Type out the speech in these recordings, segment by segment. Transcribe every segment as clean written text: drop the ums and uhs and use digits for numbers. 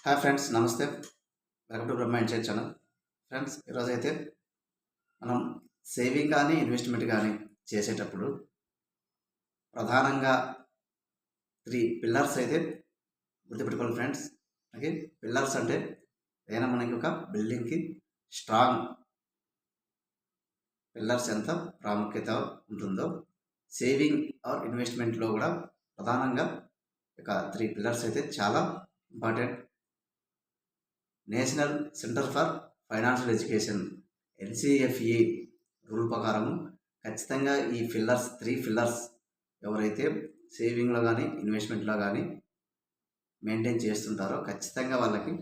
Hi friends, నమస్తే. Welcome to Brahma insight channel. Friends, ఈరోజైతే మనం సేవింగ్ కానీ ఇన్వెస్ట్మెంట్ కానీ చేసేటప్పుడు ప్రధానంగా 3 పిల్లర్స్ అయితే గుర్తుపెట్టుకోవాలి ఫ్రెండ్స్. ఓకే, పిల్లర్స్ అంటే ఏదైనా మనకి ఒక బిల్డింగ్కి స్ట్రాంగ్ పిల్లర్స్ ఎంత ప్రాముఖ్యత ఉంటుందో సేవింగ్ ఆర్ ఇన్వెస్ట్మెంట్లో కూడా ప్రధానంగా ఒక 3 పిల్లర్స్ అయితే చాలా important. National centre for financial education NCFE rule ప్రకారం ఖచ్చితంగా ఈ 3 పిల్లర్స్ ఎవరైతే సేవింగ్లో కానీ ఇన్వెస్ట్మెంట్లో కానీ మెయింటైన్ చేస్తుంటారో ఖచ్చితంగా వాళ్ళకి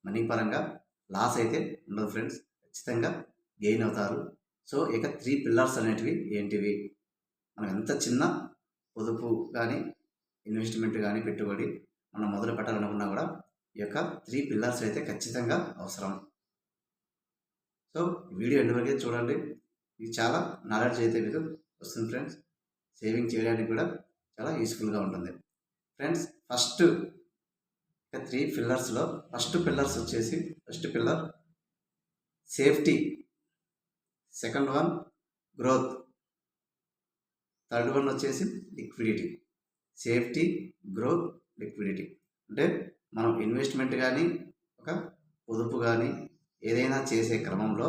మనీ పరంగా లాస్ అయితే ఉండదు ఫ్రెండ్స్, ఖచ్చితంగా గెయిన్ అవుతారు. సో ఇక 3 పిల్లర్స్ అనేటివి ఏంటివి? మనం ఎంత చిన్న పొదుపు కానీ ఇన్వెస్ట్మెంట్ కానీ పెట్టుబడి మనం మొదలు పెట్టాలనుకున్నా కూడా ఈ యొక్క 3 పిల్లర్స్ అయితే ఖచ్చితంగా అవసరం. సో వీడియో ఎండ్ వరకు చూడండి. ఇది చాలా నాలెడ్జ్ అయితే మీకు వస్తుంది ఫ్రెండ్స్. సేవింగ్ చేయడానికి కూడా చాలా యూస్ఫుల్గా ఉంటుంది ఫ్రెండ్స్. ఫస్ట్ 3 పిల్లర్స్లో first pillar safety, second one growth, third one వచ్చేసి లిక్విడిటీ. సేఫ్టీ, గ్రోత్, లిక్విడిటీ అంటే మనం ఇన్వెస్ట్మెంట్ కానీ ఒక పొదుపు కానీ ఏదైనా చేసే క్రమంలో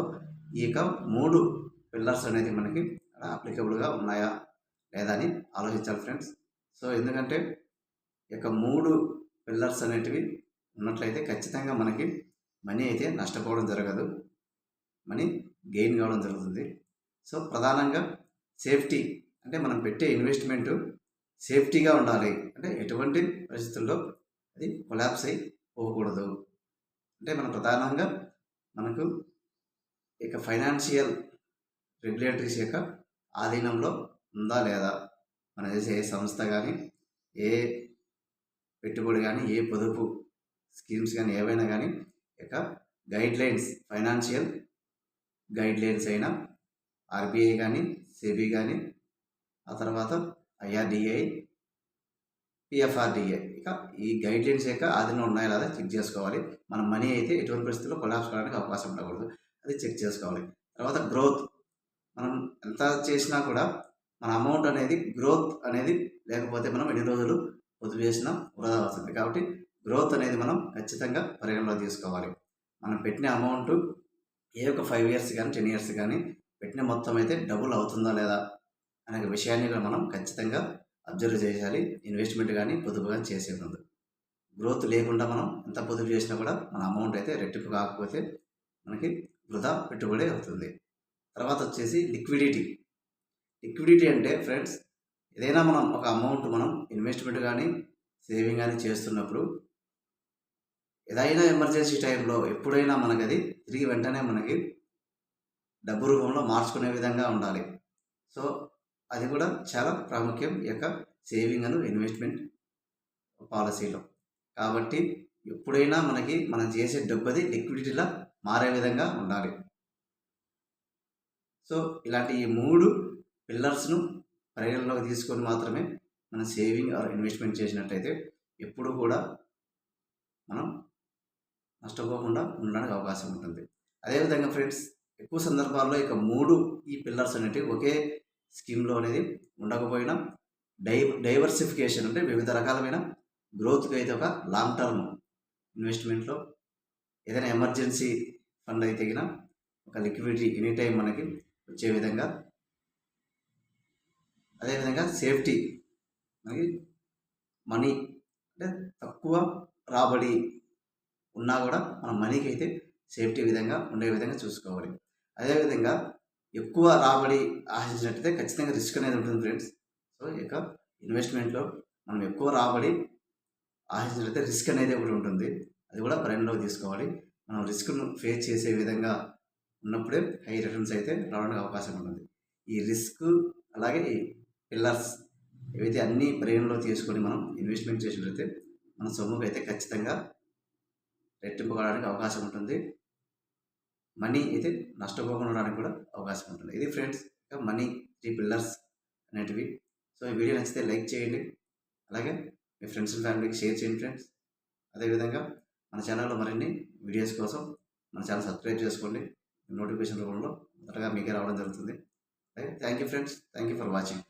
ఈ యొక్క 3 పిల్లర్స్ అనేది మనకి అప్లికబుల్గా ఉన్నాయా లేదా అని ఆలోచించాలి ఫ్రెండ్స్. సో ఎందుకంటే ఈ యొక్క 3 పిల్లర్స్ అనేటివి ఉన్నట్లయితే ఖచ్చితంగా మనకి మనీ అయితే నష్టపోవడం జరగదు, మనీ గెయిన్ కావడం జరుగుతుంది. సో ప్రధానంగా సేఫ్టీ అంటే మనం పెట్టే ఇన్వెస్ట్మెంట్ సేఫ్టీగా ఉండాలి. అంటే ఎటువంటి పరిస్థితుల్లో అది కొలాప్స్ అయి పోకూడదు. అంటే మనం ప్రధానంగా మనకు ఇక ఫైనాన్షియల్ రెగ్యులేటరీస్ యొక్క ఆధీనంలో ఉందా లేదా, మన చేసే ఏ సంస్థ కానీ ఏ పెట్టుబడి కానీ ఏ పొదుపు స్కీమ్స్ కానీ ఏవైనా కానీ ఇక గైడ్లైన్స్, ఫైనాన్షియల్ గైడ్లైన్స్ అయినా RBI కానీ SEBI కానీ ఆ తర్వాత IRDA, PFRDA ఇక ఈ గైడ్లైన్స్ యొక్క ఆధీనంలో ఉన్నాయా లేదా చెక్ చేసుకోవాలి. మన మనీ అయితే ఎటువంటి పరిస్థితుల్లో కొలాప్స్ కావడానికి అవకాశం ఉండకూడదు, అది చెక్ చేసుకోవాలి. తర్వాత గ్రోత్, మనం ఎంత చేసినా కూడా మన అమౌంట్ అనేది గ్రోత్ అనేది లేకపోతే మనం ఎన్ని రోజులు పొదుపు చేసినా వృధా అవుతుంది. కాబట్టి గ్రోత్ అనేది మనం ఖచ్చితంగా పరిగణలో తీసుకోవాలి. మనం పెట్టిన అమౌంట్ ఏ ఒక 5 years కానీ 10 years కానీ పెట్టిన మొత్తం అయితే డబుల్ అవుతుందా లేదా అనే విషయాన్ని కూడా మనం ఖచ్చితంగా అబ్జర్వ్ చేయాలి. ఇన్వెస్ట్మెంట్ కానీ పొదుపు కానీ చేసే ముందు గ్రోత్ లేకుండా మనం ఎంత పొదుపు చేసినా కూడా మన అమౌంట్ అయితే రెట్టింపు కాకపోతే మనకి వృధా పెట్టుబడి అవుతుంది. తర్వాత వచ్చేసి లిక్విడిటీ అంటే ఫ్రెండ్స్, ఏదైనా మనం ఒక అమౌంట్ మనం ఇన్వెస్ట్మెంట్ కానీ సేవింగ్ కానీ చేస్తున్నప్పుడు ఏదైనా ఎమర్జెన్సీ టైంలో ఎప్పుడైనా మనకి అది తిరిగి వెంటనే మనకి డబ్బు రూపంలో మార్చుకునే విధంగా ఉండాలి. సో అది కూడా చాలా ప్రాముఖ్యం ఈ యొక్క సేవింగ్ అండ్ ఇన్వెస్ట్మెంట్ పాలసీలో. కాబట్టి ఎప్పుడైనా మనకి మనం చేసే డబ్బుది లిక్విడిటీలా మారే విధంగా ఉండాలి. సో ఇలాంటి ఈ 3 పిల్లర్స్ను పరిగణలోకి తీసుకొని మాత్రమే మనం సేవింగ్ ఆర్ ఇన్వెస్ట్మెంట్ చేసినట్టయితే ఎప్పుడు కూడా మనం నష్టపోకుండా ఉండడానికి అవకాశం ఉంటుంది. అదేవిధంగా ఫ్రెండ్స్, ఎక్కువ సందర్భాల్లో ఇక 3 ఈ పిల్లర్స్ అనేటివి ఒకే స్కీమ్లో అనేది ఉండకపోయినా డైవర్సిఫికేషన్ అంటే వివిధ రకాలమైన గ్రోత్కి అయితే ఒక లాంగ్ టర్మ్ ఇన్వెస్ట్మెంట్లో ఏదైనా ఎమర్జెన్సీ ఫండ్ అయితే గిన ఒక లిక్విడిటీ ఎనీ టైం మనకి వచ్చే విధంగా, అదేవిధంగా సేఫ్టీ, మనకి మనీ అంటే తక్కువ రాబడి ఉన్నా కూడా మన మనీకి అయితే సేఫ్టీ విధంగా ఉండే విధంగా చూసుకోవాలి. అదేవిధంగా ఎక్కువ రాబడి ఆశించినట్టయితే ఖచ్చితంగా రిస్క్ అనేది ఉంటుంది ఫ్రెండ్స్. సో ఇక ఇన్వెస్ట్మెంట్లో మనం ఎక్కువ రాబడి ఆశించినట్టయితే రిస్క్ అనేది ఒకటి ఉంటుంది, అది కూడా పరిగణలోకి తీసుకోవాలి. మనం రిస్క్ను ఫేస్ చేసే విధంగా ఉన్నప్పుడే హై రిటర్న్స్ అయితే రావడానికి అవకాశం ఉంటుంది. ఈ రిస్క్ అలాగే ఈ పిల్లర్స్ ఏవైతే అన్నీ పరిగణలో తీసుకొని మనం ఇన్వెస్ట్మెంట్ చేసినట్లయితే మన సొమ్ముకు అయితే ఖచ్చితంగా రెట్టింపు కావడానికి అవకాశం ఉంటుంది, మనీ అయితే నష్టపోకుండా ఉండడానికి కూడా అవకాశం ఉంటుంది. ఇది ఫ్రెండ్స్ మనీ 3 పిల్లర్స్ అనేటివి. సో ఈ వీడియో నచ్చితే లైక్ చేయండి, అలాగే మీ ఫ్రెండ్స్ అండ్ ఫ్యామిలీకి షేర్ చేయండి ఫ్రెండ్స్. అదేవిధంగా మన ఛానల్లో మరిన్ని వీడియోస్ కోసం మన ఛానల్ సబ్స్క్రైబ్ చేసుకోండి. నోటిఫికేషన్ రూపంలో మొదటగా మీకే రావడం జరుగుతుంది. Thank you friends, thank you for watching.